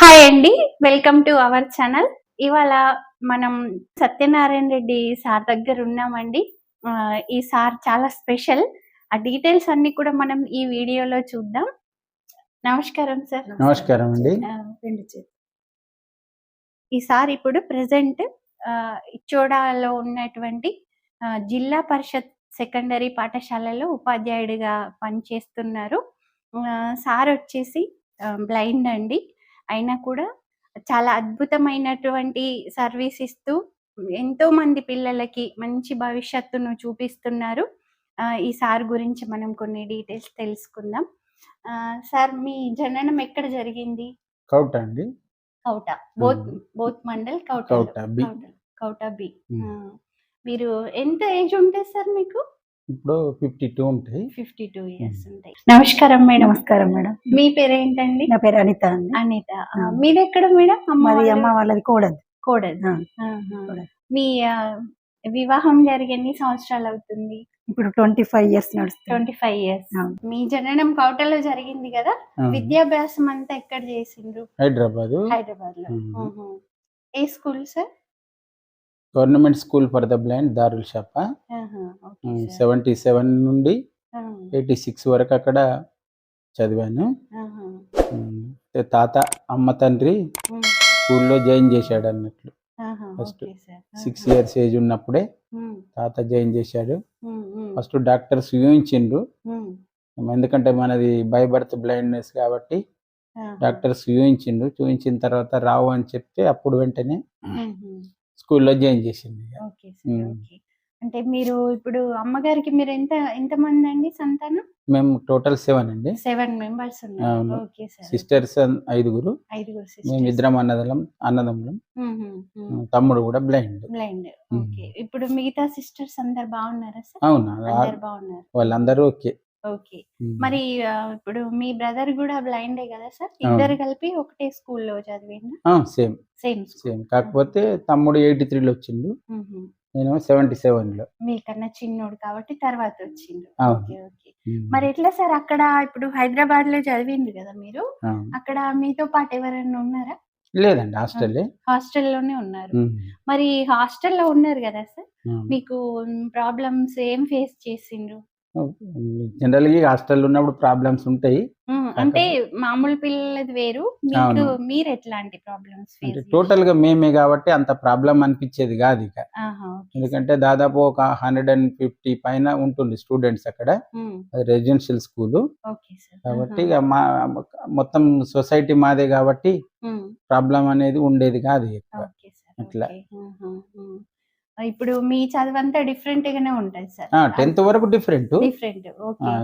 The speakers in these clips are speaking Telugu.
హాయ్ అండి. Welcome to our channel. ఇవాళ మనం సత్యనారాయణ రెడ్డి సార్ దగ్గర ఉన్నామండి. ఈ సార్ చాలా స్పెషల్. ఆ డీటెయిల్స్ అన్నీ కూడా మనం ఈ వీడియోలో చూద్దాం. నమస్కారం సార్. నమస్కారం అండి. ఈ సార్ ఇప్పుడు ప్రెజెంట్ ఇచ్చోడాలో ఉన్నటువంటి జిల్లా పరిషత్ సెకండరీ పాఠశాలలో ఉపాధ్యాయుడిగా పనిచేస్తున్నారు. సార్ వచ్చేసి బ్లైండ్ అండి. అయినా కూడా చాలా అద్భుతమైనటువంటి సర్వీస్ ఇస్తూ ఎంతో మంది పిల్లలకి మంచి భవిష్యత్తును చూపిస్తున్నారు. ఈ సార్ గురించి మనం కొన్ని డీటెయిల్స్ తెలుసుకుందాం. సార్ మీ జననం ఎక్కడ జరిగింది? కౌట అండి. కౌట. బోత్ మండల్ కౌట. కౌట బి. మీరు ఎంత ఏజ్ ఉంటుంది సార్ మీకు? ఇప్పుడు 52 ఉంటాయి. 52 ఇయర్స్ ఉంటాయి. నమస్కారం మేడం. నమస్కారం మేడం. మీ పేరేంటండి? నా పేరు అనిత అండి. అనిత. మీది ఎక్కడ మేడం? మాది అమ్మ వాళ్ళది కోడదు. కోడదు. మీ వివాహం జరిగి ఎన్ని సంవత్సరాలు అవుతుంది? ఇప్పుడు 25 ఇయర్స్ నడుస్తుంది. 25 ఇయర్స్. మీ జననం కౌటలో జరిగింది కదా, విద్యాభ్యాసం అంతా ఎక్కడ చేసిండ్రు? హైదరాబాద్ లో. ఏ school sir? Government school for the blind Darul Shafa. 77 నుండి 86 వరకు అక్కడ చదివాను. తాత అమ్మ తండ్రి స్కూల్లో జాయిన్ చేశాడు అన్నట్లు. ఫస్ట్ 6 ఇయర్స్ ఏజ్ ఉన్నప్పుడే తాత జాయిన్ చేశాడు. ఫస్ట్ డాక్టర్స్ చూపించిండ్రు, ఎందుకంటే మనది బై బర్త్ బ్లైండ్నెస్ కాబట్టి డాక్టర్స్ చూపించిన తర్వాత రావు అని చెప్తే అప్పుడు వెంటనే స్కూల్లో జాయిన్ చేసింది. అంటే మీరు ఇప్పుడు అమ్మగారికి మీరు ఎంత మంది అండి సంతానం? మేము టోటల్ 7 అండి. 7 మెంబర్స్ ఉన్నారు. Okay sir. సిస్టర్స్ 5. మేము ఇద్దరం అన్నదమ్ములం. తమ్ముడు కూడా బ్లైండ్. ఓకే. ఇప్పుడు మిగతా సిస్టర్స్ అందరు బాగున్నారా సార్? అవునా, బాగున్నారు. వాళ్ళందరూ ఓకే. ఓకే. మరి ఇప్పుడు మీ బ్రదర్ కూడా బ్లైండే కదా సార్? ఇద్దరు కలిపి ఒకటే స్కూల్లో చదివిందా? సేమ్ కాకపోతే తమ్ముడు 83లో వచ్చిండు, నేను 77లో. మీకన్నా చిన్నోడు కాబట్టి తర్వాత వచ్చిండు. ఓకే. మరి ఎట్లా సార్ అక్కడ ఇప్పుడు హైదరాబాద్ లో చదివింది కదా మీరు, అక్కడ మీతో పాటు ఎవరైనా ఉన్నారా? లేదండి, హాస్టల్లోనే ఉన్నారు. మరి హాస్టల్లో ఉన్నారు కదా సార్, మీకు ప్రాబ్లమ్స్ ఏం ఫేస్ చేసిండ్రు? జనరల్ గా హాస్టల్ ఉన్నప్పుడు ప్రాబ్లమ్స్ ఉంటాయి. అంటే మామూలు పిల్లలది వేరు, మీకు మీరు ఎట్లాంటి ప్రాబ్లమ్స్ ఫేస్? టోటల్ గా మేమే కాబట్టి అంత ప్రాబ్లం అనిపించేది కాదు ఇక. ఎందుకంటే దాదాపు ఒక 150 పైన ఉంటుంది స్టూడెంట్స్ అక్కడ. అది రెసిడెన్షియల్ స్కూల్ కాబట్టి ఇక మొత్తం సొసైటీ మాదే కాబట్టి ప్రాబ్లం అనేది ఉండేది కాదు అట్లా. ఇప్పుడు మీ చదువంతా డిఫరెంట్ గానే ఉంటుంది సార్. 10th వరకు డిఫరెంట్.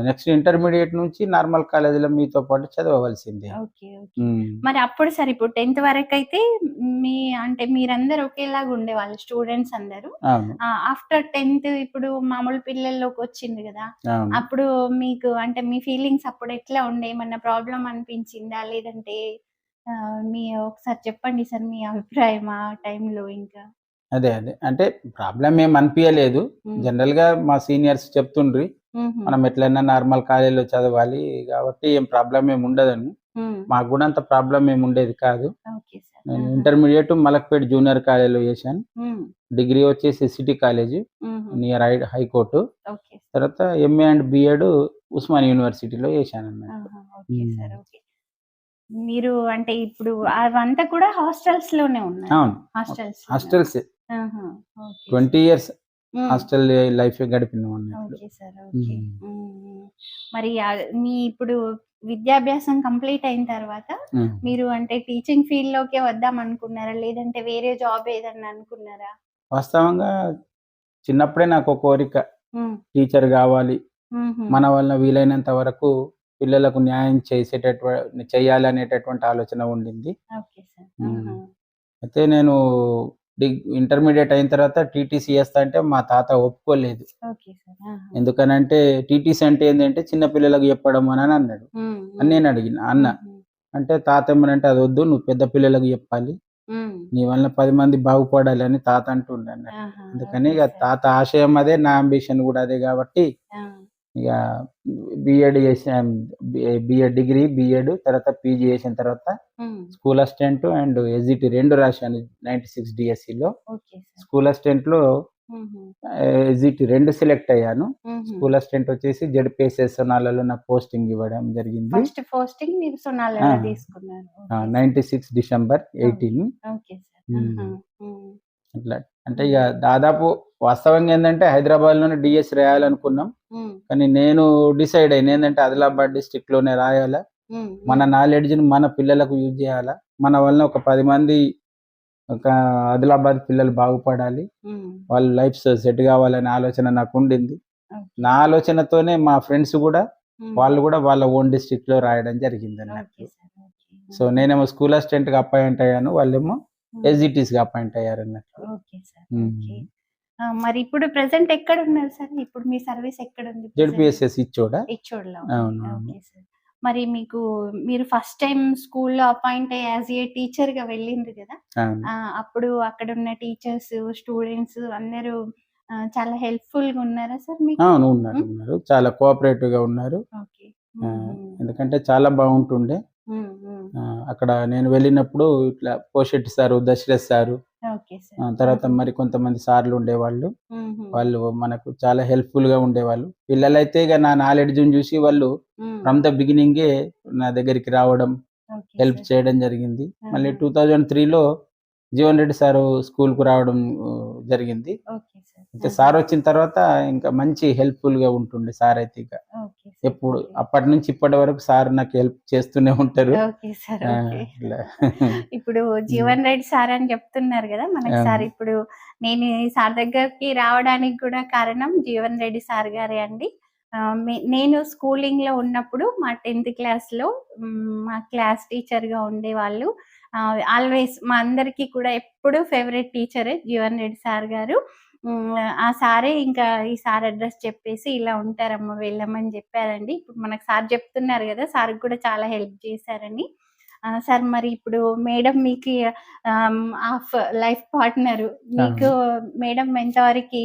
నెక్స్ట్ ఇంటర్మీడియట్ నుంచి నార్మల్ కాలేజీలో మీతో పాటు చదవవలసిందే. మరి అప్పుడు సార్ ఇప్పుడు 10th వరకు అయితే అంటే మీరందరూ ఒకేలాగా ఉండేవాళ్ళు స్టూడెంట్స్ అందరూ. ఆఫ్టర్ 10th ఇప్పుడు మామూలు పిల్లల్లోకి వచ్చింది కదా, అప్పుడు మీకు అంటే మీ ఫీలింగ్స్ అప్పుడు ఎట్లా ఉండే? ఏమన్నా ప్రాబ్లం అనిపించిందా? లేదంటే మీ ఒకసారి చెప్పండి సార్ మీ అభిప్రాయం ఆ టైంలో. ఇంకా అదే అంటే ప్రాబ్లం ఏం అనిపించలేదు. జనరల్ గా మా సీనియర్స్ చెప్తుండ్రి మనం ఎట్లయినా నార్మల్ కాలేజీలో చదవాలి కాబట్టి ఏం ప్రాబ్లం ఏమి ఉండదని. మాకు కూడా అంత ప్రాబ్లం ఏమి ఉండేది కాదు. నేను ఇంటర్మీడియట్ మలక్పేట్ జూనియర్ కాలేజీలో చేశాను. డిగ్రీ వచ్చేసి సిటీ కాలేజ్ నియర్ హైకోర్టు. తర్వాత ఎంఏ అండ్ బిఎడ్ ఉస్మాన్ యూనివర్సిటీలో చేశాను అన్నమాట. మీరు అంటే ఇప్పుడు అవంతా కూడా హాస్టల్స్ లోనే ఉన్నాయి? అవును, హాస్టల్స్. 20 ఇయర్స్ హాస్టల్ లైఫ్ గడిపినాం. మరి మీ ఇప్పుడు విద్యాభ్యాసం కంప్లీట్ అయిన తర్వాత మీరు అంటే టీచింగ్ ఫీల్డ్ లోకే వద్దాం అనుకున్నారా, లేదంటే వేరే జాబ్ ఏదన్నా అనుకున్నారా? వాస్తవంగా చిన్నప్పుడే నాకు ఒక కోరిక, టీచర్ కావాలి, మన వల్ల వీలైనంత వరకు పిల్లలకు న్యాయం చేయాలి అనేటటువంటి ఆలోచన ఉండింది. అయితే నేను ఇంటర్మీడియట్ అయిన తర్వాత టీటీసీ చేస్తా అంటే మా తాత ఒప్పుకోలేదు. ఎందుకనంటే టీటీసీ అంటే ఏంటంటే చిన్న పిల్లలకు చెప్పడం అని అన్నాడు. అని నేను అన్న అంటే తాత ఏమనంటే అది వద్దు, నువ్వు పెద్ద పిల్లలకు చెప్పాలి, నీ వల్ల 10 మంది బాగుపడాలి అని తాత అంటుండే అన్నట్టు. అందుకని ఇక తాత ఆశయం అదే, నా అంబిషన్ కూడా అదే కాబట్టి ఇక బిఎడ్ చేసాం, బిఎడ్ డిగ్రీ, బిఎడ్ తర్వాత పీజీ చేసిన తర్వాత స్కూల్ అసిస్టెంట్ అండ్ ఎస్జిటి 2 రాశాను 96 డిఎస్సిలో. స్కూల్ అసిస్టెంట్లో ఎస్జిటి 2 సెలెక్ట్ అయ్యాను. స్కూల్ అసిస్టెంట్ వచ్చేసి జెడ్పీఎస్ఎస్ సొనాలలో నాకు పోస్టింగ్ ఇవ్వడం జరిగింది. ఫస్ట్ పోస్టింగ్ మీరు సొనాలలో తీసుకున్నారు. 96 డిసెంబర్ 18. అట్లా అంటే ఇక దాదాపు వాస్తవంగా ఏంటంటే హైదరాబాద్ లోనే డిఎస్ రాయాలనుకున్నాం, కానీ నేను డిసైడ్ అయ్యాను ఏంటంటే ఆదిలాబాద్ డిస్ట్రిక్ట్ లోనే రాయాలా, మన నాలెడ్జ్ ని మన పిల్లలకు యూజ్ చేయాలా, మన వలన ఒక 10 మంది ఒక ఆదిలాబాద్ పిల్లలు బాగుపడాలి, వాళ్ళ లైఫ్ సెట్ కావాలనే ఆలోచన నాకు ఉండింది. నా ఆలోచనతోనే మా ఫ్రెండ్స్ కూడా వాళ్ళు కూడా వాళ్ళ ఓన్ డిస్ట్రిక్ట్ లో రాయడం జరిగింది అన్నట్టు. సో నేనేమో స్కూల్ అసిస్టెంట్ గా అపాయింట్ అయ్యాను, వాళ్ళేమో ఎస్జిటిస్ గా అపాయింట్ అయ్యారు అన్నట్టు. మరి ఇప్పుడు ప్రెసెంట్ ఎక్కడ ఉన్నారు సార్? ఇప్పుడు మీ సర్వీస్ ఎక్కడ ఉంది? జెడ్పీఎస్ఎస్ ఇచ్చోడా. అవును. మరి మీరు ఫస్ట్ టైం స్కూల్లో అపాయింట్ అయ్యి యాజ్ ఏ టీచర్ గా వెళ్ళిండ్రు కదా, అప్పుడు అక్కడ ఉన్న టీచర్స్ స్టూడెంట్స్ అందరూ చాలా హెల్ప్ఫుల్ గా ఉన్నారా సార్ మీకు? ఉన్నారు, చాలా కోఆపరేటివ్ గా ఉన్నారు. ఎందుకంటే చాలా బాగుంటుండే అక్కడ. నేను వెళ్ళినప్పుడు ఇట్లా పోషెట్టి సారు, దశరథ్ సారు, తర్వాత మరి కొంతమంది సార్లు ఉండేవాళ్ళు. వాళ్ళు మనకు చాలా హెల్ప్ఫుల్ గా ఉండేవాళ్ళు. పిల్లలైతే ఇక నా నాలెడ్జ్ చూసి వాళ్ళు ఫ్రమ్ ద బిగినింగే నా దగ్గరికి రావడం, హెల్ప్ చేయడం జరిగింది. మళ్ళీ 2003లో జీవన్ రెడ్డి సారు స్కూల్ కు రావడం జరిగింది. అయితే సార్ వచ్చిన తర్వాత ఇంకా మంచి హెల్ప్ఫుల్ గా ఉంటుండే సార్. అయితే ఇక ఎప్పుడు అప్పటి నుంచి ఇప్పటి వరకు సార్ నాకు హెల్ప్ చేస్తూనే ఉంటారు. ఇప్పుడు జీవన్ రెడ్డి సార్ అని చెప్తున్నారు కదా మనకి సార్, ఇప్పుడు నేను ఈ సార్ దగ్గరికి రావడానికి కూడా కారణం జీవన్ రెడ్డి సార్ గారే అండి. నేను స్కూలింగ్ లో ఉన్నప్పుడు మా 10th క్లాస్ లో మా క్లాస్ టీచర్ గా ఉండేవాళ్ళు. ఆల్వేస్ మా అందరికి కూడా ఎప్పుడు ఫేవరెట్ టీచరే జీవన్ రెడ్డి సార్ గారు. ఆ సారే ఇంకా ఈ సార్ అడ్రస్ చెప్పేసి ఇలా ఉంటారమ్మ వెళ్ళమని చెప్పారండి. ఇప్పుడు మనకు సార్ చెప్తున్నారు కదా, సార్ కూడా చాలా హెల్ప్ చేశారని. సార్ మరి ఇప్పుడు మేడం మీకు హాఫ్ లైఫ్ పార్ట్నర్, మీకు మేడం ఎంతవరకు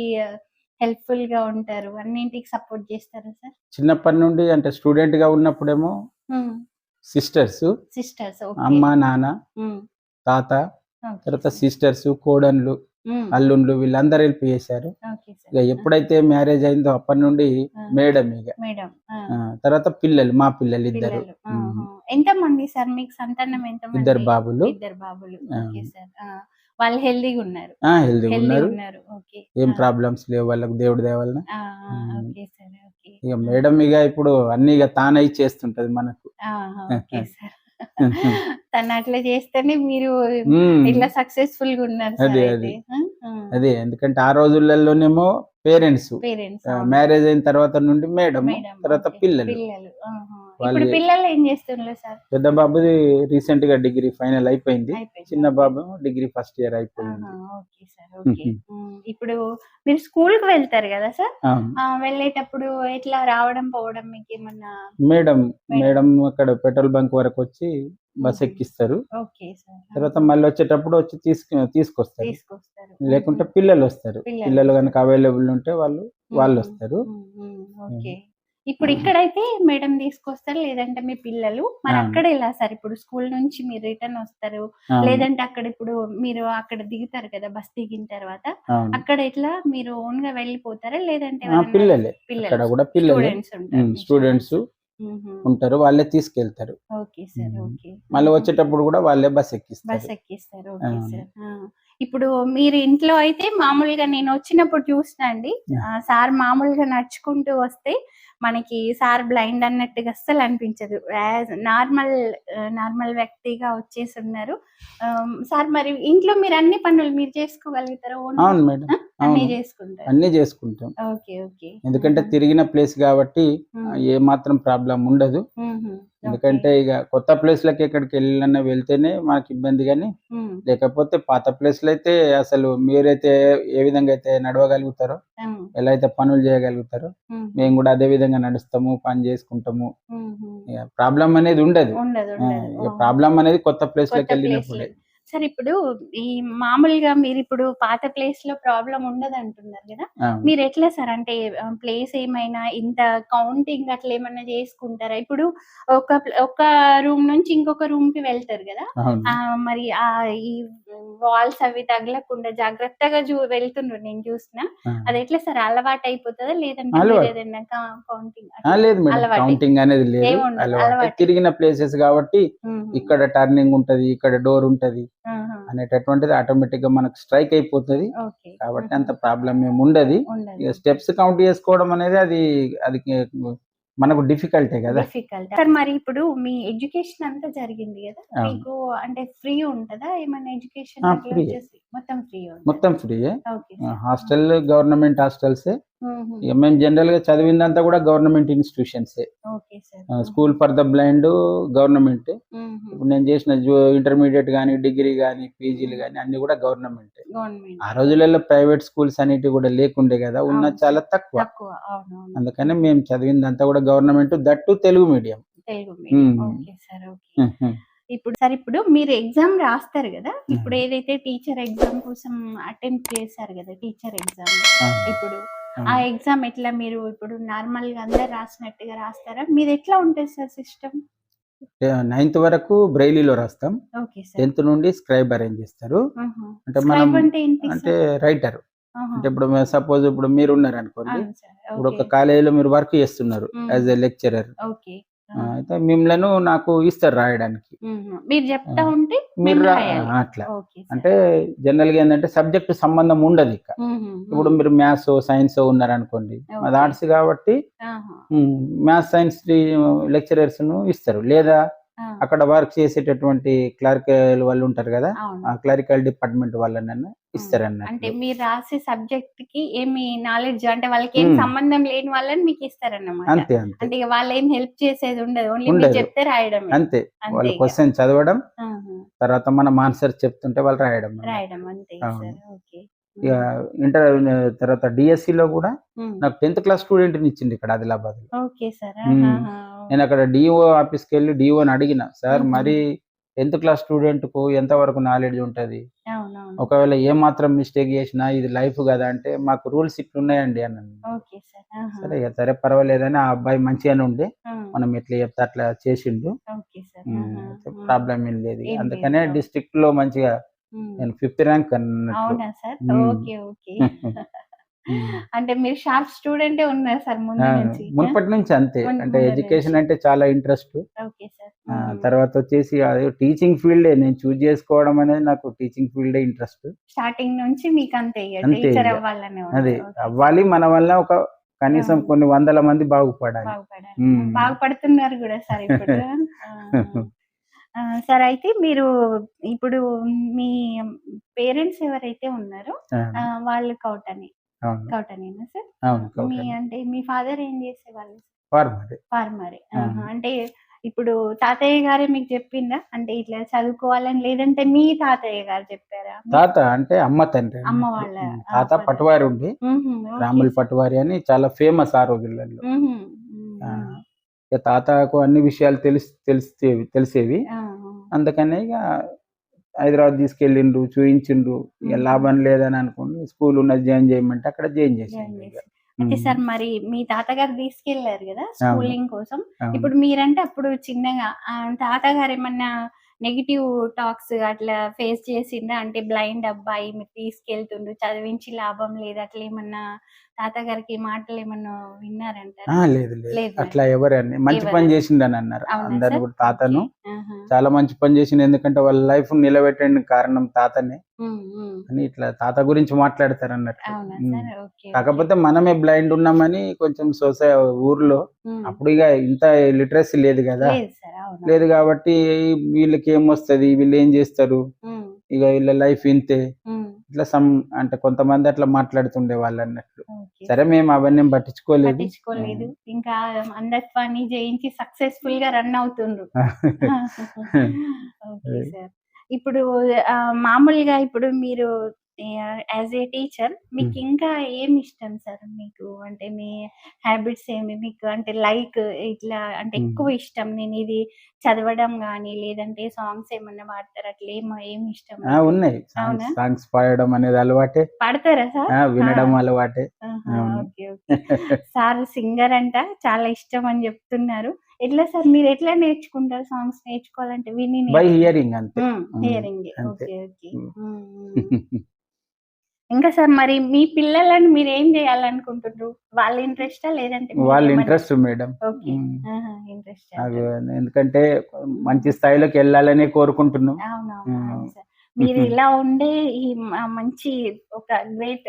హెల్ప్ఫుల్ గా ఉంటారు, అన్నింటికి సపోర్ట్ చేస్తారా సార్? చిన్నప్పటి నుండి అంటే స్టూడెంట్ గా ఉన్నప్పుడేమో సిస్టర్స్, అమ్మ నాన్న తాత, తర్వాత సిస్టర్స్, కోడన్లు, అల్లుండ్లు వీళ్ళందరూ హెల్ప్ చేశారు. ఇక ఎప్పుడైతే మ్యారేజ్ అయిందో అప్పటి నుండి మేడం, ఇక తర్వాత పిల్లలు, మా పిల్లలు ఇద్దరు. ఎంతమంది సార్ మీకు సంతానం? ఎంత? 2 బాబులు. వాళ్ళు హెల్దీగా ఉన్నారు? హెల్దీగా ఉన్నారు, ఏం ప్రాబ్లమ్స్ లేవు వాళ్ళకి, దేవుడి దయ వలన. ఇక మేడం ఇక ఇప్పుడు అన్ని ఇక తానే చేస్తుంటది మనకు. తను అట్లా చేస్తేనే మీరు ఇట్లా సక్సెస్ఫుల్ గా ఉన్నారు. అదే ఎందుకంటే ఆ రోజులలోనేమో పేరెంట్స్, మ్యారేజ్ అయిన తర్వాత నుండి మేడం, తర్వాత పిల్లలు. పిల్లలు ఏం చేస్తున్నారు సార్? పెద్ద బాబుది రీసెంట్ గా డిగ్రీ ఫైనల్ అయిపోయింది, చిన్న బాబు డిగ్రీ ఫస్ట్ ఇయర్ అయిపోయింది. ఇప్పుడు మీరు స్కూల్ కు వెళ్తారు కదా సార్, వెళ్ళేటప్పుడు ఎట్లా రావడం పోవడం మీకు ఏమన్నా? మేడం అక్కడ పెట్రోల్ బంక్ వరకు వచ్చి బస్ ఎక్కిస్తారు. తర్వాత మళ్ళీ వచ్చేటప్పుడు వచ్చి తీసుకొస్తారు. లేకుంటే పిల్లలు వస్తారు, పిల్లలు కనుక అవైలబుల్ ఉంటే వాళ్ళు వస్తారు. ఇప్పుడు ఇక్కడైతే మేడం తీసుకొస్తారు, లేదంటే మీ పిల్లలు. మరి అక్కడ ఎలా సార్? ఇప్పుడు స్కూల్ నుంచి మీరు రిటర్న్ వస్తారు, లేదంటే అక్కడ ఇప్పుడు మీరు అక్కడ దిగుతారు కదా, బస్ దిగిన తర్వాత అక్కడ ఎట్లా మీరు ఓన్ గా వెళ్ళిపోతారా, లేదంటే స్టూడెంట్స్ ఉంటారు, వాళ్ళే తీసుకెళ్తారు. మళ్ళీ వచ్చేటప్పుడు కూడా వాళ్ళే బస్ ఎక్కిస్తారు. ఇప్పుడు మీరు ఇంట్లో అయితే మామూలుగా నేను వచ్చినప్పుడు చూసినా అండి, సార్ మామూలుగా నడుచుకుంటూ వస్తే మనకి సార్ బ్లైండ్ అన్నట్టుగా అస్సలు అనిపించదు, నార్మల్ వ్యక్తిగా వచ్చేసి ఉన్నారు సార్. మరి ఇంట్లో మీరు అన్ని పనులు మీరు చేసుకోగలుగుతారా? అవును మేడం, అన్ని చేసుకుంటాం. ఎందుకంటే తిరిగిన ప్లేస్ కాబట్టి ఏ మాత్రం ప్రాబ్లం ఉండదు. ఎందుకంటే ఇక కొత్త ప్లేస్ లకి ఎక్కడికి వెళ్ళినా వెళ్తేనే మనకి ఇబ్బంది, కానీ లేకపోతే పాత ప్లేస్లు అయితే అసలు మీరైతే ఏ విధంగా అయితే నడవగలుగుతారో, ఎలా అయితే పనులు చేయగలుగుతారో మేము కూడా అదే విధంగా నడుస్తాము, పని చేసుకుంటాము. ప్రాబ్లం అనేది ఉండదు. ప్రాబ్లం అనేది కొత్త ప్లేస్ లకి వెళ్ళినప్పుడే. సార్ ఇప్పుడు ఈ మామూలుగా మీరు ఇప్పుడు పాత ప్లేస్ లో ప్రాబ్లం ఉండదు అంటున్నారు కదా, అవును. మీరు ఎట్లా సార్ అంటే ప్లేస్ ఏమైనా ఇంత కౌంటింగ్ అట్లా ఏమన్నా చేసుకుంటారా? ఇప్పుడు ఒక రూమ్ నుంచి ఇంకొక రూమ్ కి వెళ్తారు కదా, అవును. మరి ఈ వాల్స్ అవి తగలకుండా జాగ్రత్తగా వెళ్తుండ్రు నేను చూసిన. అది ఎట్లా సార్ అలవాటు అయిపోతుందా, లేదంటే మీరు అలవాటు. ఏదైనా కౌంటింగ్ లేదు మేడం, అలవాటు కౌంటింగ్ అనేది లేదు. ఏముండదు, అలవాటు అలవాటే. తిరిగిన ప్లేసెస్ కాబట్టి ఇక్కడ టర్నింగ్ ఉంటది, ఇక్కడ డోర్ ఉంటది అనేటటువంటిది ఆటోమేటిక్ గా మనకు స్ట్రైక్ అయిపోతుంది. ఓకే. కాబట్టి అంత ప్రాబ్లం ఏమి ఉండదు. ఇక స్టెప్స్ కౌంట్ చేసుకోవడం అనేది అది అది మనకు డిఫికల్టే కదా. Difficult sir. మరి ఇప్పుడు మీ ఎడ్యుకేషన్ అంతా జరిగింది కదా, అవును. మీకు అంటే ఫ్రీ ఉంటదా ఏమైనా ఎడ్యుకేషన్? ఫ్రీ, మొత్తం ఫ్రీ మొత్తం ఫ్రీయే. ఓకే. హాస్టల్ గవర్నమెంట్ హాస్టల్సే. మేము జనరల్ గా చదివిందంతా కూడా గవర్నమెంట్ ఇన్స్టిట్యూషన్సే. Okay sir. School for the blind government. ఇప్పుడు నేను చేసిన ఇంటర్మీడియట్ గానీ, డిగ్రీ గానీ, పీజీలు గానీ అన్ని కూడా గవర్నమెంట్. ఆ రోజులలో ప్రైవేట్ స్కూల్స్ అనేటివి కూడా లేకుండే కదా, ఉన్న చాలా తక్కువ. అందుకని మేము చదివిందంతా కూడా government, that Telugu medium. Okay sir. Okay. ఇప్పుడు మీరు ఎగ్జామ్ రాస్తారు కదా, ఇప్పుడు ఏదైతే టీచర్ ఎగ్జామ్ కోసం అటెంప్ట్ చేశారు కదా, టీచర్ ఎగ్జామ్, ఇప్పుడు ఆ ఎగ్జామ్ ఎట్లా మీరు ఇప్పుడు నార్మల్ గా అందరు రాసినట్టుగా రాస్తారా? మీరు ఎట్లా ఉంటుంది సార్ సిస్టమ్? 9th వరకు బ్రెయిలీలో రాస్తాం. 10th నుండి స్క్రైబ్ అరేంజ్ చేస్తారు. అంటే మనం అంటే రైటర్. అంటే ఇప్పుడు సపోజ్ ఇప్పుడు మీరు ఉన్నారు అనుకోండి, ఇప్పుడు ఒక కాలేజీలో మీరు వర్క్ చేస్తున్నారు యాజ్ ఎ లెక్చరర్, అయితే మిమ్మల్ని నాకు ఇస్తారు రాయడానికి, మీరు చెప్తా ఉంటే మీరు అట్లా. అంటే జనరల్ గా ఏంటంటే సబ్జెక్ట్ సంబంధం ఉండదు. ఇక ఇప్పుడు మీరు మ్యాథ్స్ సైన్స్ ఉన్నారు అనుకోండి, అది ఆర్ట్స్ కాబట్టి మ్యాథ్స్ సైన్స్ లెక్చరర్స్ ను ఇస్తారు. లేదా అక్కడ వర్క్ చేసేటటువంటి క్లరికల్ వాళ్ళు ఉంటారు కదా, ఆ క్లరికల్ డిపార్ట్మెంట్ వాళ్ళనన్నా ఇస్తారన్న. అంటే మీరు రాసే సబ్జెక్ట్ కి ఏమి నాలెడ్జ్ అంటే వాళ్ళకి ఏం సంబంధం లేని వాళ్ళని మీకు ఇస్తారన్నమాట. అంతే. అంటే వాళ్ళు ఏం హెల్ప్ చేసేది ఉండదు, ఓన్లీ మీరు చెప్తే రాయడం అంతే. వాళ్ళు క్వశ్చన్ చదవడం, తర్వాత మనం ఆన్సర్ చెప్తుంటే వాళ్ళు రాయడం అంతే. ఇక ఇంటర్ తర్వాత డిఎస్సి లో కూడా నాకు 10th క్లాస్ స్టూడెంట్ ని ఇచ్చింది ఇక్కడ ఆదిలాబాద్ లో. Okay sir. నేను అక్కడ డిఓ ఆఫీస్కి వెళ్ళి డిఓని అడిగిన, సార్ మరి 10th క్లాస్ స్టూడెంట్ కు ఎంత వరకు నాలెడ్జ్ ఉంటది, ఒకవేళ ఏ మాత్రం మిస్టేక్ చేసినా ఇది లైఫ్ కదా అంటే, మాకు రూల్స్ ఇట్లున్నాయండి అన్నాను. సరే పర్వాలేదని ఆ అబ్బాయి మంచిగానే ఉండే, మనం ఎట్లా చెప్తే అట్లా చేసిండు, ప్రాబ్లం ఏం లేదు. అందుకనే డిస్ట్రిక్ట్ లో మంచిగా నేను 5th ర్యాంక్ అన్నట్టు. అంటే మీరు షార్ప్ స్టూడెంటే ఉన్నారు సార్ మునుపటి నుంచి. అంతే. అంటే ఎడ్యుకేషన్ అంటే చాలా ఇంట్రెస్ట్. తర్వాత వచ్చేసి టీచింగ్ ఫీల్డే నేను చూజ్ చేసుకోవడం అనేది, నాకు టీచింగ్ ఫీల్డే ఇంట్రెస్ట్ స్టార్టింగ్ నుంచి. మీకు అంతే అదే అవ్వాలి, మన వల్ల ఒక కనీసం కొన్ని వందల మంది బాగుపడాలి. బాగుపడుతున్నారు కూడా సార్ ఇప్పుడు. సార్ అయితే మీరు ఇప్పుడు మీ పేరెంట్స్ ఎవరైతే ఉన్నారో వాళ్ళు కౌటనేనా సార్? మీ అంటే మీ ఫాదర్ ఏం చేసేవాళ్ళు? ఫార్మరే. అంటే ఇప్పుడు తాతయ్య గారే మీకు చెప్పిందా అంటే ఇట్లా చదువుకోవాలని, లేదంటే మీ తాతయ్య గారు చెప్పారా? తాత అంటే అమ్మ తండ్రి. అమ్మ వాళ్ళ తాత పటవారి ఉండి, రాముల పటవారి అని చాలా ఫేమస్ ఆ రోజులలో. తాతకు అన్ని విషయాలు తెలిసేవి. అందుకనే ఇక హైదరాబాద్ తీసుకెళ్ళిండ్రు, చూయించిండ్రు. ఇక లాభం లేదని అనుకోండి, స్కూల్ ఉన్నది జాయిన్ చేయమంటే అక్కడ జాయిన్ చేసిండ్రు. అయితే సార్ మరి మీ తాతగారు తీసుకెళ్లారు కదా స్కూలింగ్ కోసం, ఇప్పుడు మీరంటే అప్పుడు చిన్నగా తాతగారు ఏమన్నా నెగిటివ్ టాక్స్ అట్లా ఫేస్ చేసిండ్రా? అంటే బ్లైండ్ అబ్బాయి మీరు తీసుకెళ్తుండ్రు, చదివించి లాభం లేదు, అట్లా ఏమన్నా తాతగారికి మాటలు ఏమన్నా విన్నారంటారా? లేదు, అట్లా ఎవరని మంచి పని చేసిండని అన్నారు అందరు కూడా. తాతను చాలా మంచి పని చేసిండు, ఎందుకంటే వాళ్ళ లైఫ్ నిలబెట్టడానికి కారణం తాతనే అని ఇట్లా తాత గురించి మాట్లాడతారు అన్నట్టు. కాకపోతే మనమే బ్లైండ్ ఉన్నామని కొంచెం ఊర్లో అప్పుడు ఇక ఇంత లిటరసీ లేదు కదా, లేదు కాబట్టి వీళ్ళకి ఏమొస్తుంది, వీళ్ళు ఏం చేస్తారు, ఇక వీళ్ళ లైఫ్ ఇంతే, ఇట్లా అంటే కొంతమంది అట్లా మాట్లాడుతుండే వాళ్ళు అన్నట్లు. సరే మేము అవన్నీ పట్టించుకోలేదు. ఇంకా అంధత్వాన్ని జయించి సక్సెస్ఫుల్ గా రన్ అవుతుండ్రు. ఇప్పుడు మామూలుగా ఇప్పుడు మీరు యాజ్ ఏ టీచర్ మీకు ఇంకా ఏమి ఇష్టం సార్? మీకు అంటే మీ హ్యాబిట్స్ ఏమి మీకు అంటే లైక్ ఇట్లా అంటే ఎక్కువ ఇష్టం నేను ఇది చదవడం గానీ, లేదంటే సాంగ్స్ ఏమన్నా పాడతారా? అట్లా ఏమి ఇష్టం మీకు? ఉన్నాయి. అవునా? సాంగ్స్ పాడడం అనేది అలవాటే. పాడతారా సార్? వినడం అలవాటే. ఆహా! అవును. ఓకే. ఓకే. సార్ సింగర్ అంట. చాలా ఇష్టం అని జెప్తున్నారు. ఎట్లా సార్ మీరెట్లా నేర్చుకుంటారు సాంగ్స్ నేర్చుకోవాలంటే? విని బై హియరింగ్ అంతే. హియరింగే. అంతే. ఓకే. ఓకే. ఇంకా సార్ మరి మీ పిల్లలని మీరేం జేయాలనుకుంటుర్రు? వాళ్ళ ఇంట్రెస్టా? లేదంటే వాళ్ళ మీరేమన్నా ఇంట్రెస్ట్ మేడం. ఓకే. ఆహా! ఇంట్రెస్ట్ నాకు అంటారు. ఎందుకంటే మంచి స్థాయిలోకి వెళ్ళాలనే కోరుకుంటున్నాం. అవునవును. అవును సార్. మీరు ఇలా ఉండే ఈ మంచి ఒక గ్రేట్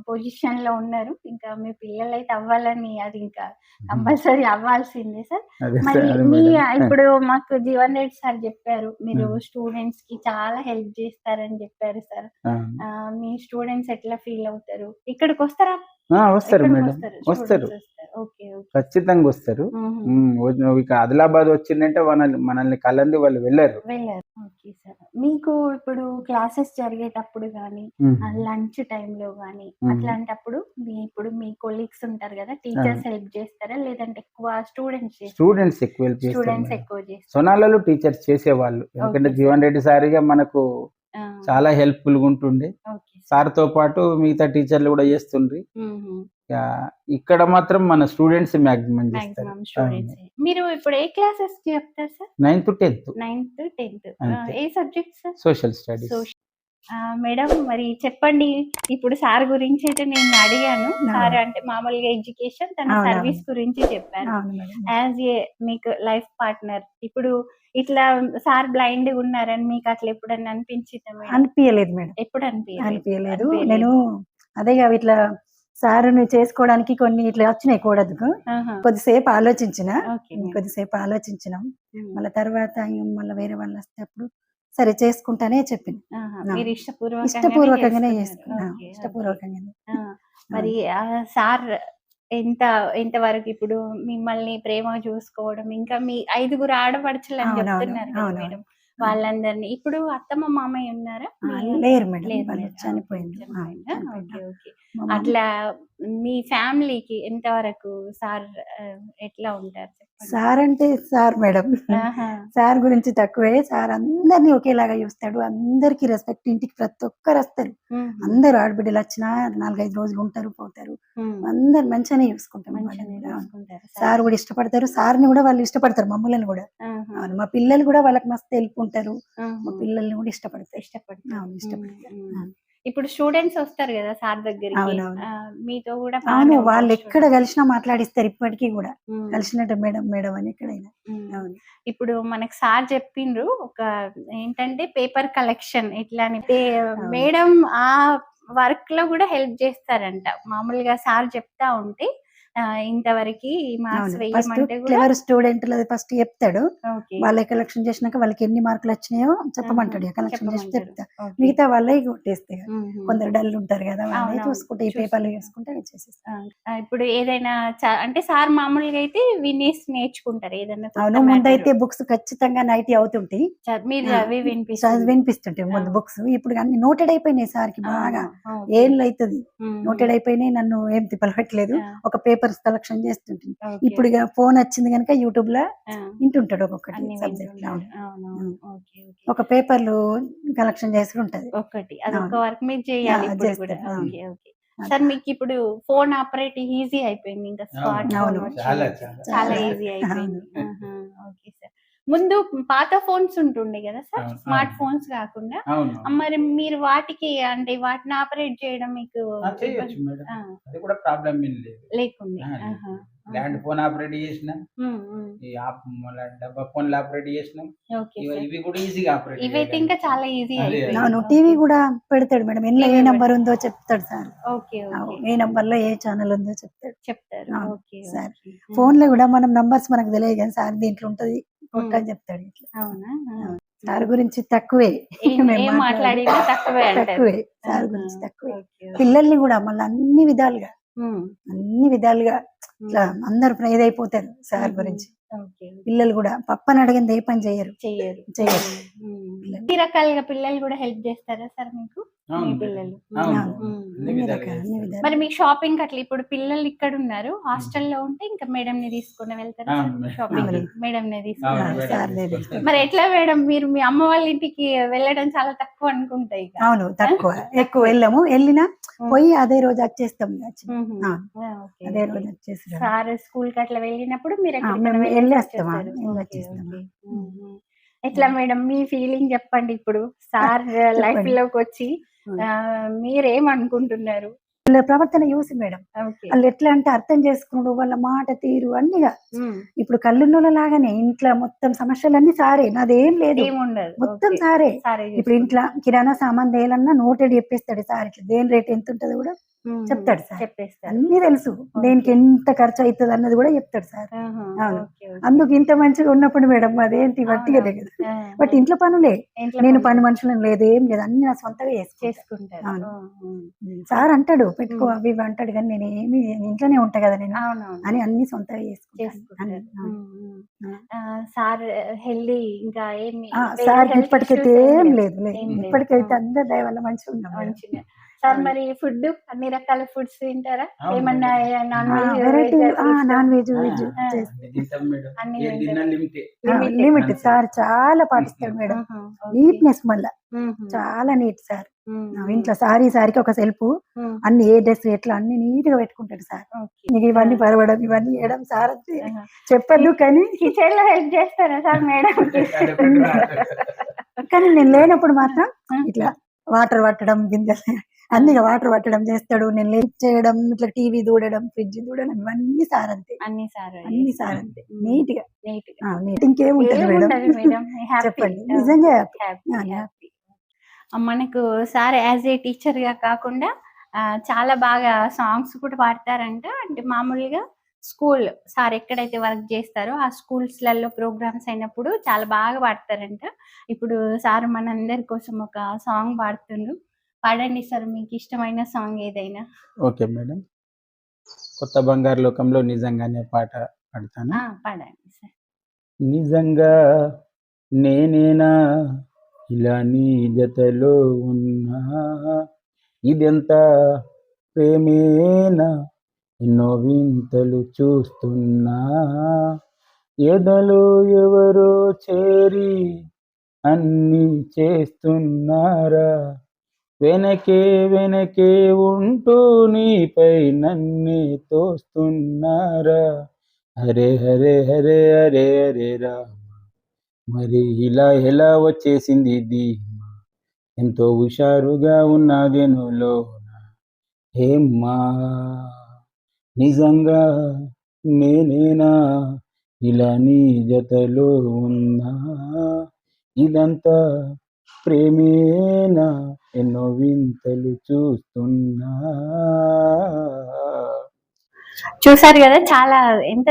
పొజిషన్‌లో ఉన్నారు. ఇంకా మీ పిల్లలైతే అవ్వాలని అది ఇంకా కంపల్సరీ అవ్వాల్సిందే సార్. అదే మరి అదే మీ మేడం. ఇప్పుడు మాకు జీవన్ రెడ్డి సార్ చెప్పారు. మీరు హ్మ్. స్టూడెంట్స్‌కి చాలా హెల్ప్ చేస్తారని చెప్పారు సార్. అవును. మీ స్టూడెంట్స్ ఎట్లా ఫీల్ అవుతారు? ఇక్కడికొస్తారా? వస్తారు మేడం. ఎక్కడికొస్తారు? వస్తారు. స్టూడెంట్స్ వస్తారు. ఓకే. ఓకే. ఖచ్చితంగా వస్తారు. ఇక ఆదిలాబాద్ వచ్చిందంటే మనల్ని కలంది వాళ్ళు వెళ్ళరు. వెళ్లారు. Okay sir. మీకు ఇప్పుడు క్లాసెస్ జరిగేటప్పుడు గానీ, లంచ్ టైమ్‌లో గానీ, అట్లాంటప్పుడు ఇప్పుడు మీ కొలీగ్స్ ఉంటారు గదా! టీచర్స్ హెల్ప్ జేస్తారా? లేదంటే ఎక్కువ స్టూడెంట్స్ చేస్తారా? స్టూడెంట్స్ ఎక్కువ హెల్ప్ చేస్తారు స్టూడెంట్స్ మేడం. ఎక్కువ చేస్తారు. సొనాలలో టీచర్స్ చేసేవాళ్ళు. ఎందుకంటే ఓకే జీవన్ సార్. రెడ్డి సారిగా మనకు ఆ! చాలా హెల్ప్‌ఫుల్‌గా ఉంటుండే. Okay sir. సార్‌తో పాటు మిగతా టీచర్లు కూడా చేస్తుండ్రి. హుహు. ఇక్కడ మాత్రం మన స్టూడెంట్స్ మాక్సిమం చేస్తారు. మాక్సిమం అవును. స్టూడెంట్సే. మీరు ఇప్పుడు ఏ క్లాసెస్ చెప్తారు సార్? 9th, 10th 9థ్, 10థ్. అంతే. ఏ subjects sir? Social studies. Madam మరి చెప్పండి. ఇప్పుడు సార్ గురించైతే నేను అడిగాను. సార్ అంటే మామూలుగా ఎడ్యుకేషన్, తన అవునవును. సర్వీస్ గురించి చెప్పారు. అవును మేడం. యాజ్ ఏ మీకు లైఫ్ పార్ట్నర్ ఇప్పుడు ఇట్లా సార్ బ్లైండ్‌గా ఉన్నారని మీకు అట్లా ఎప్పుడన్నా అనిపించిందా మేడం? అనిపియలేదు మేడం. ఎప్పుడు అనిపియలేదు. అనిపియలేదు. నేను అదే ఇట్లా సార్‌ని చేసుకోవడానికి కొన్ని ఇట్లా వచ్చినాయి కూడదుకు. ఆహా! కొద్దిసేపు ఆలోచించిన. Okay madam. కొద్దిసేపు ఆలోచించినాం. హ్మ్. మళ్ళా తర్వాత మళ్ళీ వేరే వాళ్ళు వస్తే అప్పుడు సరే చేసుకుంటానే చెప్పిన. ఆహా! ఆ! మీరు ఇష్టపూర్వకంగానే చేసుకున్నారు. చేసుకున్నా. ఓకే. ఓకే. ఇష్టపూర్వకంగానే. ఆ! మరి సార్ ఎంత ఎంతవరకు ఇప్పుడు మిమ్మల్ని ప్రేమగా చూసుకోవడం, ఇంకా మీ 5గురు ఆడపడుచులని అవునవును. చెప్తున్నారు కదా అవునవును. మేడం. వాళ్ళందరిని ఇప్పుడు అత్తమ్మ, మామయ్య ఉన్నారా? లేరు మేడం. లేరు. వాళ్ళు లేరు. చనిపోయిండ్రు. చనిపోయిండ్రా? చనిపోయిండ్రు. ఓకే. ఓకే. మా మామ అట్లా మీ ఫ్యామిలీకి ఎంతవరకు సార్ ఎట్లా ఉంటారు చెప్పండి? సార్ అంటే సార్ మేడం. ఆహా! సార్ గురించి తక్కువే. సార్ అందరిని ఒకేలాగా చూస్తాడు. అందరికి రెస్పెక్ట్. ఇంటికి ప్రతి ఒక్కరు వస్తారు. హుహు. అందరూ ఆడబిడ్డలు వచ్చినా 4, 5 రోజులు ఉంటారు, పోతారు. హ్మ్. అందరు మంచిగానే చూసుకుంటాం మంచిగానే వాళ్ళని కూడా. చూసుకుంటారు సార్ కూడా ఇష్టపడతారు. సార్‌ని కూడా వాళ్ళు ఇష్టపడతారు మమ్మల్ని కూడా. ఆహా! అవును. మా పిల్లలు కూడా వాళ్ళకి మస్తు హెల్ప్ ఉంటారు. మా ఆహా! పిల్లల్ని కూడా ఇష్టపడతారు. ఇష్టపడతారు. అవును. ఇష్టపడతారు. హ్మ్. ఇప్పుడు స్టూడెంట్స్ వస్తారు గదా సార్ దగ్గరికి. అవునవును. మీతో గూడా అవును. బానే ఉంటారా వాళ్ళు ఎక్కడ స్టూడెంట్స్? కలిసినా మాట్లాడిస్తారు ఇప్పటికి కూడా. హ్మ్. కలిసినట్టు మేడం, మేడం అని ఎక్కడైనా. హ్మ్. అవును. ఇప్పుడు మనకు సార్ చెప్పిండ్రు ఒక ఏంటంటే పేపర్ కలెక్షన్ ఇట్లా అని. అవును. మేడం ఆ వర్క్‌లో గూడా హెల్ప్ జేస్తారంట. మామూలుగా సార్ చెప్తా ఉంటే ఇంతవరకి మార్క్స్ అవును. ఫస్ట్ వెయ్యమంటే గూడా క్లెవర్ స్టూడెంట్‌లది ఫస్ట్ చెప్తాడు. ఓకే. వాళ్ళే కలెక్షన్ చేసినాక వాళ్ళకి ఎన్ని మార్కులు వచ్చినాయో చెప్పమంటాడు. కలెక్షన్ చేసి చెప్పమంటారు. చెప్తా. ఓకే. మిగతా వాళ్ళయి కొట్టేస్తాయి. హుహు. కొందరు డల్ ఉంటారు కదా! వాళ్ళే అవునవును. చూసుకుంటే ఈ పేపర్‌లో చూసుకుంటే అవి చేసేస్తా. ఇప్పుడు ఏదైనా అంటే సార్ మామూలుగా అయితే వినేసి నేర్చుకుంటారు. ఏదన్నా కొత్త అవును. మ్యాటర్ ముందైతే బుక్స్ ఖచ్చితంగా నైటీ అవుతుంటాయి. మీరు ఆ! చదివి చదివి వినిపిస్తుంటాయి ముందు ఆ! బుక్స్. ఇప్పుడు అన్ని నోటెడ్ అయిపోయినాయి సార్‌కి బాగా. ఓకే. ఏళ్ళైతది. హ్మ్. నోటెడ్ అయిపోయినాయి. నన్ను ఏం తిప్పలు పెట్టలేదు. ఆ! ఒక పేపర్స్ కలెక్షన్ చేస్తుంటుంది. ఓకే. ఇప్పుడు ఇగ ఫోన్ వచ్చింది గనుక యూట్యూబ్‌లో ఆ! వింటుంటాడు ఒక్కొక్కటి అన్ని సబ్జెక్ట్‌లో. వింటుంటారు. అవునవును. ఓకే. ఓకే. ఒక పేపర్‌లు కలెక్షన్ చేసుడు ఉంటది. ఒక్కటి. అదొక్క అవును. వర్క్ మీరు చేయాలి ఇప్పుడు గూడా. చేస్తాను. అవును. ఓకే. ఓకే. సార్ మీకిప్పుడు ఫోన్ ఆపరేట్ ఈజీ అయిపోయింది. ఇంకా స్మార్ట్ ఫోన్ అవును. వచ్చి చాలా చాలా ఈజీ అయిపోయింది. అవును. ఆహా! Okay sir. ముందు పాత ఫోన్స్ ఉంటుండే గదా సార్. అవును. స్మార్ట్ అవును. ఫోన్స్ కాకుండా. అవును. మరి మీరు వాటికి అంటే వాటిని ఆపరేట్ చేయడం మీకు చేయొచ్చు మేడం. ఆ! అది కూడా ప్రాబ్లమ్ ఏం లేదు. లేకుండే. లేదు. ఆహా! ల్యాండ్ ఫోన్ ఆపరేట్ చేసినా, హ్మ్. ఈ డబ్బా ఫోన్‌లు ఆపరేట్ చేసినాం. Okay sir. ఇవి కూడా ఈజీగా ఆపరేట్ ఇవైతే ఇంకా చాలా ఈజీ అదే. అయిపోయింది. అవును. ఓకే. టీవీ గూడా పెడతాడు మేడం. ఇందులో ఏ టీవీ నంబర్ ఉందో చెప్తాడు సార్. ఓకే. ఓకే. ఏ నంబర్‌లో ఏ ఛానల్ ఉందో చెప్తాడు. చెప్తారు. అవును. ఓకే. సార్. ఓకే. ఫోన్‌లో గూడా మనం నంబర్స్ మనకు తెలియదు గానీ సార్ దీంట్లో ఉంటది. కొట్టని చెప్తాడు ఇట్లా. అవునా? అవును. సార్ గురించి తక్కువే. మేము ఏం మాట్లాడినా తక్కువే అంటారు. తక్కువే. సార్ ఆహా! గురించి తక్కువే. ఓకే. పిల్లల్ని గూడా మళ్ళీ అన్ని విధాలుగా హ్మ్. ఇట్లా అందరూ ఇదైపోతారు సార్ గురించి. ఓకే. పిల్లలు గూడా పప్పని అడిగింది ఏ పని చెయ్యరు. చెయ్యరు. చెయ్యరు. ఈ రకాలుగా పిల్లలు గూడా హెల్ప్ చేస్తారా సార్ మీకు? అవును మేడం. పిల్లలు అవును. ఉమ్. అన్ని అన్ని విధాలుగా రకాల అన్ని చేస్తారు. విధాలు మరి మీకు షాపింగ్ అట్లా ఇప్పుడు పిల్లలు ఇక్కడ ఉన్నారు హాస్టల్లో ఉంటే ఇంకా మేడం ని తీసుకుని వెళ్తారా అవును మేడం. షాపింగ్ అవును. మేడం ని అవును తీసుకుని మేడం. సార్ లేదు. తీసుకొస్తారు. మరి ఎట్లా మేడం మీరు మీ అమ్మ వాళ్ళ ఇంటికి వెళ్ళడం చాలా తక్కువ అనుకుంటా ఇక అవును తక్కువ ఎక్కువ వెళ్ళాము, వెళ్ళినా పోయి అదే రోజు వచ్చేస్తాం అదే రోజు వచ్చేసి సార్ స్కూల్ కి అట్లా వెళ్ళినప్పుడు మీరు మేము ఎక్కడికైనా వెళ్ళేస్తామా వచ్చేస్తారు. వెళ్ళి ఓకే, వచ్చేస్తామా ఓకే. ఎట్లా మేడం మీ ఫీలింగ్ చెప్పండి ఇప్పుడు సార్ లైఫ్ చెప్పండి. లోకి వచ్చి మీరేమనుకుంటున్నారు? వాళ్ళ ప్రవర్తన చూసి మేడం ఓకే. వాళ్ళు ఎట్లా అంటే అర్థం చేసుకున్నాడు, వాళ్ళ మాట తీరు అన్నిగా ఉమ్. ఇప్పుడు కళ్ళున్నోళ్ళ లాగానే ఇంట్లో మొత్తం సమస్యలన్నీ సారే, నాదేం లేదు ఏముండదు. మొత్తం ఓకే. సారే. సారే ఇప్పుడు చూసుకుంటారు. ఇంట్లో కిరాణా సామాన్ తేయాలన్నా నోటెడ్ చెప్పేస్తాడు సార్, ఇట్లా దేని రేట్ ఎంత ఉంటుందో కూడా చెప్తాడు సార్, చెప్పేస్తారు. అన్ని తెలుసు, దేనికి ఎంత ఖర్చు అవుతుంది అన్నది కూడా చెప్తాడు సార్. ఆహా, అవును. Okay, okay. అందుకు ఇంత మంచిగా ఉన్నప్పుడు మేడం అదేంటి వట్టిగదే కదా. ఆ, బట్ ఇంట్లో పనులే, ఇంట్లో నేను పనులు పని మనుషులను లేదు ఏం లేదు, అన్ని నా సొంతగా చేసుకుంటారు. అవును. ఆహా. సార్ అంటాడు పెట్టుకో అవి ఇవి అంటాడు, కానీ నేను ఏమి ఇంట్లోనే ఉంటా కదా నేను అవునవును, అని అన్ని సొంతగా చేసుకుంటాను. చేసుకుంటారు. అవును. సార్ హెల్దీ ఇంకా ఏమి సార్ health ఇప్పటికైతే issues ఏం ఏం లేదు లేవు. ఏం లేవు. ఇప్పటికైతే అందరి దయ వల్ల మంచిగా ఉన్నాం మేడం. మంచిగా. సార్ అవును. మరి ఫుడ్ అన్ని రకాల ఫుడ్స్ తింటారా? అవును ఏమన్నా madam. Non variety veg non veg ఆ, వెజ్ అన్ని తింటాం మేడం. అన్ని ఏది తిన్నా లిమిటే. లిమిట్ అంతే. సార్ చాలా పాటిస్తాడు మేడం. నీట్నెస్ మళ్ళా చాలా నీట్ సార్. ఇంట్లో సారీకి ఒక సెల్ఫ్, అన్ని ఏ డ్రెస్ ఎట్లా అన్ని నీట్ గా పెట్టుకుంటాడు సార్. నీకు ఇవన్నీ పరవడం ఇవన్నీ చేయడం సార్ అంతే చెప్పద్దు, కానీ కిచెన్ లో హెల్ప్ చేస్తారా సార్ మేడం? అదొకటి రాదు. కానీ నేను లేనప్పుడు మాత్రం ఇట్లా వాటర్ పట్టడం గింజలు అన్ని వాటర్ పట్టడం చేస్తాడు, నేను లేట్ చేయడం, ఇట్లా టీవీ దూడడం ఫ్రిడ్జ్ దూడడం ఇవన్నీ సార్ అంతే, అన్ని సార్ అన్ని సార్ అంతే నీట్ గా. నీట్ నీట్ ఇంకేముంటది మేడం మేడం చెప్పండి, నిజంగా హ్యాపీ. మనకు సార్ యాజ్ ఏ టీచర్ గా కాకుండా చాలా బాగా సాంగ్స్ కూడా పాడతారంట. అంటే మామూలుగా స్కూల్ సార్ ఎక్కడైతే వర్క్ చేస్తారో ఆ స్కూల్స్లలో ప్రోగ్రామ్స్ అయినప్పుడు చాలా బాగా పాడతారంట. ఇప్పుడు సార్ మనందరి కోసం ఒక సాంగ్ పాడుతుండ్రు. పాడండి సార్ మీకు ఇష్టమైన సాంగ్ ఏదైనా. Okay madam. కొత్త బంగారు లోకంలో నిజంగానే పాట పాడతాను. పాడండి సార్. నిజంగా నేనేనా ఇలా నీ జతలో ఉన్నా, ఇదెంత ప్రేమేనా ఎన్నో వింతలు చూస్తున్నా, ఎదలో ఎవరో చేరి అన్ని చేస్తున్నారా, వెనకే వెనకే ఉంటూ నీపై నన్నే తోస్తున్నారా, హరే హరే హరే హరే హరే రామ, మరి ఇలా ఎలా వచ్చేసింది ధీమా, ఎంతో హుషారుగా ఉన్నదెను లోన, హేమ్మా నిజంగా నేనేనా ఇలా నీ జతలో ఉన్నా, ఇదంతా ప్రేమేనా ఎన్నో వింతలు చూస్తున్నా. చూసారు కదా, చాలా ఎంత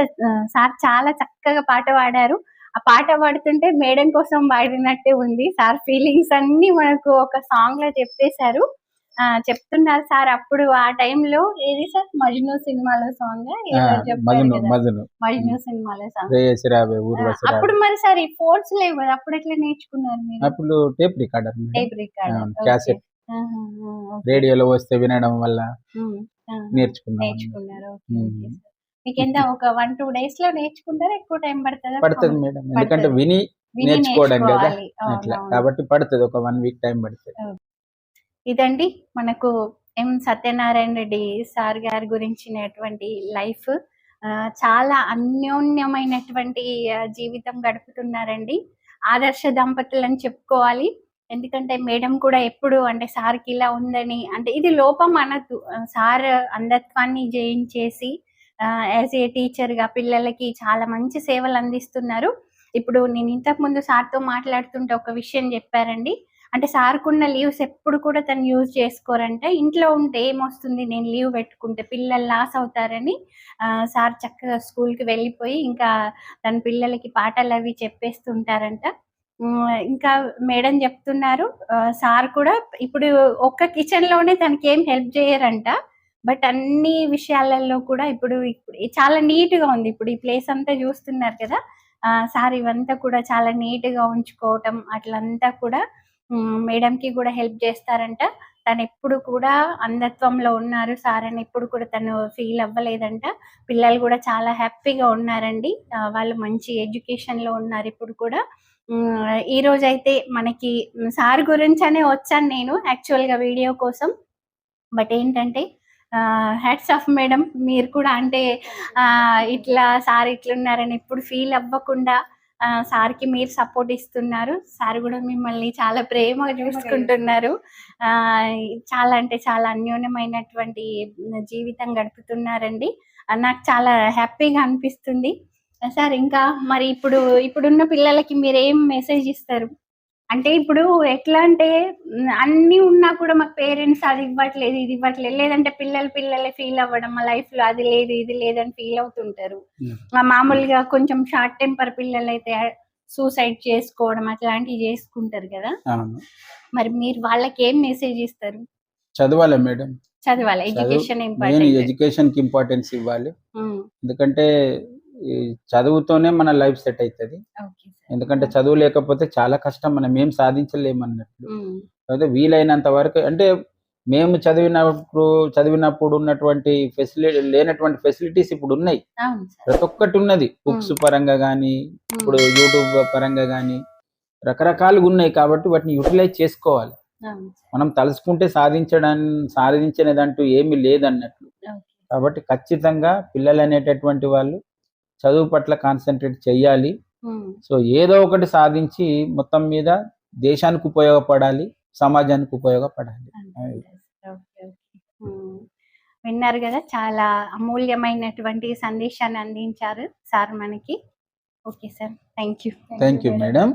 సార్ చాలా చక్కగా పాట పాడారు. ఆ పాట పాడుతుంటే మేడం కోసం పాడినట్టే ఉంది. సార్ ఫీలింగ్స్ అన్ని మనకు ఒక సాంగ్ లో చెప్పేశారు. చెప్తున్నారు సార్ అప్పుడు ఆ టైంలో ఏది సార్ మజ్ను సినిమాలో సాంగ్ చెప్పారు కదా, మజ్ను సినిమాలో సాంగ్. అప్పుడు మరి సార్ ఈ ఫోన్స్ లేవు కదా, అప్పుడు ఎట్లా నేర్చుకున్నారు మీరు? అప్పుడు tape recorder, tape recorder, cassette, రేడియోలో వస్తే వినడం వల్ల నేర్చుకున్నారు. మీకు ఎంత ఒక 1-2 days లో నేర్చుకుంటారా, ఎక్కువ టైం పడుతుందా? పడుతుంది మేడం, ఎందుకంటే విని నేర్చుకోవడం కదా అట్లా, కాబట్టి పడుతుంది, ఒక 1 week టైం పడుతుంది. ఇదండి మనకు ఎం సత్యనారాయణ రెడ్డి సార్ గారి గురించినటువంటి లైఫ్. చాలా అన్యోన్యమైనటువంటి జీవితం గడుపుతున్నారండి. ఆదర్శ దంపతులు అని చెప్పుకోవాలి. ఎందుకంటే మేడం కూడా ఎప్పుడు అంటే సార్కి ఇలా ఉందని అంటే ఇది లోపం అనద్దు, సార్ అంధత్వాన్ని జయించేసి యాజ్ ఏ టీచర్గా పిల్లలకి చాలా మంచి సేవలు అందిస్తున్నారు. ఇప్పుడు నేను ఇంతకు ముందు సార్తో మాట్లాడుతుంటే ఒక విషయం చెప్పారండి. అంటే సార్కున్న లీవ్స్ ఎప్పుడు కూడా తను యూజ్ చేసుకోరంట. ఇంట్లో ఉంటే ఏమొస్తుంది, నేను లీవ్ పెట్టుకుంటే పిల్లలు లాస్ అవుతారని సార్ చక్కగా స్కూల్కి వెళ్ళిపోయి ఇంకా తన పిల్లలకి పాఠాలు అవి చెప్పేస్తుంటారంట. ఇంకా మేడం చెప్తున్నారు సార్ కూడా ఇప్పుడు ఒక్క కిచెన్లోనే తనకి ఏం హెల్ప్ చేయరంట. బట్ అన్ని విషయాలలో కూడా ఇప్పుడు చాలా నీట్గా ఉంది. ఇప్పుడు ఈ ప్లేస్ అంతా చూస్తున్నారు కదా, సార్ ఇవంతా కూడా చాలా నీట్గా ఉంచుకోవటం అట్లంతా కూడా మేడంకి కూడా హెల్ప్ చేస్తారంట. తను ఎప్పుడు కూడా అంధత్వంలో ఉన్నారు సార్ అని ఎప్పుడు కూడా తను ఫీల్ అవ్వలేదంట. పిల్లలు కూడా చాలా హ్యాపీగా ఉన్నారండి. వాళ్ళు మంచి ఎడ్యుకేషన్లో ఉన్నారు ఇప్పుడు కూడా. ఈ రోజైతే మనకి సార్ గురించనే వచ్చాను నేను యాక్చువల్గా వీడియో కోసం. బట్ ఏంటంటే హ్యాట్స్ ఆఫ్ మేడం, మీరు కూడా అంటే ఇట్లా సార్ ఇట్లున్నారని ఎప్పుడు ఫీల్ అవ్వకుండా సార్కి మీరు సపోర్ట్ ఇస్తున్నారు. సార్ కూడా మిమ్మల్ని చాలా ప్రేమగా చూసుకుంటున్నారు. చాలా అంటే చాలా అన్యోన్యమైనటువంటి జీవితం గడుపుతున్నారండి. నాకు చాలా హ్యాపీగా అనిపిస్తుంది. సార్ ఇంకా మరి ఇప్పుడున్న పిల్లలకి మీరు ఏం మెసేజ్ ఇస్తారు? అంటే ఇప్పుడు ఎట్లా అంటే అన్నీ ఉన్నా కూడా మాకు పేరెంట్స్ అది ఇవ్వట్లేదు, ఇది ఇవ్వట్లేదు, లేదంటే పిల్లలే ఫీల్ అవ్వడం, మా లైఫ్ లో అది లేదు, ఇది లేదని ఫీల్ అవుతుంటారు. మామూలుగా కొంచెం షార్ట్ టెంపర్ పిల్లలు అయితే సూసైడ్ చేసుకోవడం అట్లాంటివి చేసుకుంటారు కదా. మరి మీరు వాళ్ళకి ఏం మెసేజ్ ఇస్తారు? చదవాలి మేడం, చదవాలి, ఎడ్యుకేషన్ కి ఇంపార్టెన్స్ ఇవ్వాలి. ఎందుకంటే ఈ చదువుతోనే మన లైఫ్ సెట్ అవుతుంది. ఎందుకంటే చదువు లేకపోతే చాలా కష్టం, మనం ఏం సాధించలేమన్నట్లు. అయితే వీలైనంత వరకు అంటే మేము చదివినప్పుడు ఉన్నటువంటి లేనటువంటి ఫెసిలిటీస్ ఇప్పుడు ఉన్నాయి. ప్రతి ఒక్కటి ఉన్నది, బుక్స్ పరంగా కానీ ఇప్పుడు యూట్యూబ్ పరంగా కానీ రకరకాలుగా ఉన్నాయి. కాబట్టి వాటిని యూటిలైజ్ చేసుకోవాలి. మనం తలుసుకుంటే సాధించనేదంటూ ఏమీ లేదన్నట్లు. కాబట్టి ఖచ్చితంగా పిల్లలు అనేటటువంటి వాళ్ళు చదువు పట్ల కాన్సన్ట్రేట్ చెయ్యాలి. సో ఏదో ఒకటి సాధించి మొత్తం మీద దేశానికి ఉపయోగపడాలి, సమాజానికి ఉపయోగపడాలి. విన్నారు కదా, చాలా అమూల్యమైనటువంటి సందేశాన్ని అందించారు సార్ మనకి. Okay sir, thank you madam.